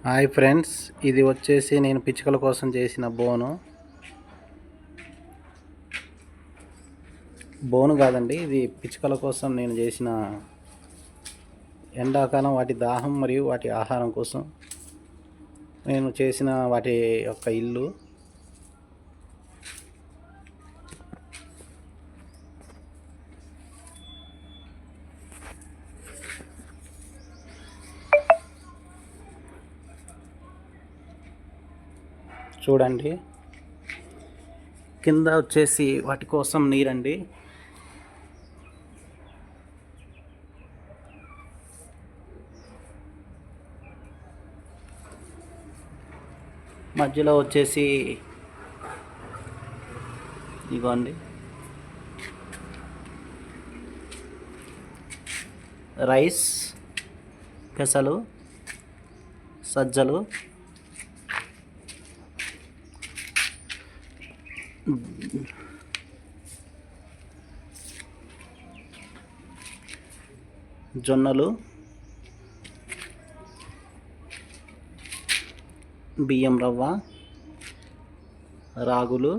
Hi friends, ఇది వచ్చేసి నేను పిచ్చుకల కోసం చేసిన బోను కాదండి. ఇది పిచ్చుకల కోసం నేను చేసిన ఎండాకాలం వాటి దాహం మరియు వాటి ఆహారం కోసం నేను చేసిన వాటి యొక్క ఇల్లు. చూడండి, కింద వచ్చేసి వాటి కోసం నీరండి. మధ్యలో వచ్చేసి ఇదిగోండి రైస్, పెసలు, సజ్జలు, జొన్నలు, బియ్యం రవ్వ, రాగులు,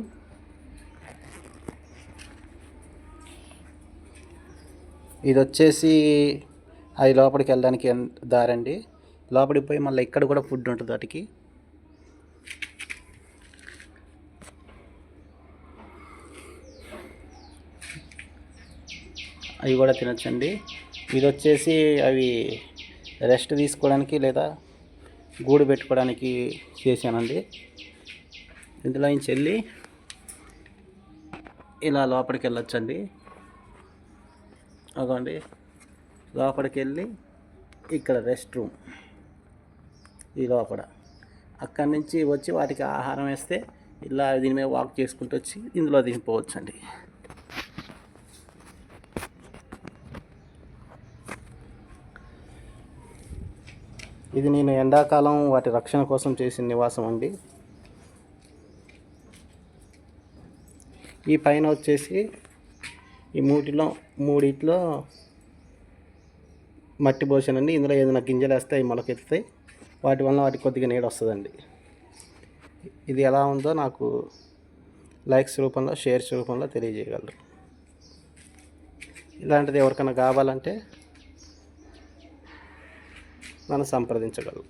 ఇది వచ్చేసి అది లోపలికి వెళ్ళడానికి దారండి. లోపలికి పోయి మళ్ళీ ఇక్కడ కూడా ఫుడ్ ఉంటుంది వాటికి. అవి కూడా తినొచ్చండి. ఇది వచ్చేసి అవి రెస్ట్ తీసుకోవడానికి లేదా గూడు పెట్టుకోవడానికి చేశానండి. ఇందులో నుంచి వెళ్ళి ఇలా లోపలికి వెళ్ళొచ్చండి. అదండి, లోపలికి వెళ్ళి ఇక్కడ రెస్ట్ రూమ్ ఈ లోపల. అక్కడి నుంచి వచ్చి వాటికి ఆహారం వేస్తే ఇలా దీని మీద వాక్ చేసుకుంటూ వచ్చి ఇందులో దింపవచ్చండి. ఇది నేను ఎండాకాలం వాటి రక్షణ కోసం చేసిన నివాసం అండి. ఈ పైన వచ్చేసి ఈ మూడిట్లో మట్టి పోసానండి. ఇందులో ఏదైనా గింజలు వేస్తే అవి మొలకెత్తుతాయి. వాటి వల్ల వాటికి కొద్దిగా నీడ వస్తుందండి. ఇది ఎలా ఉందో నాకు లైక్స్ రూపంలో, షేర్స్ రూపంలో తెలియజేయగలరు. ఇలాంటిది ఎవరికైనా కావాలంటే నన్ను సంప్రదించగలరు.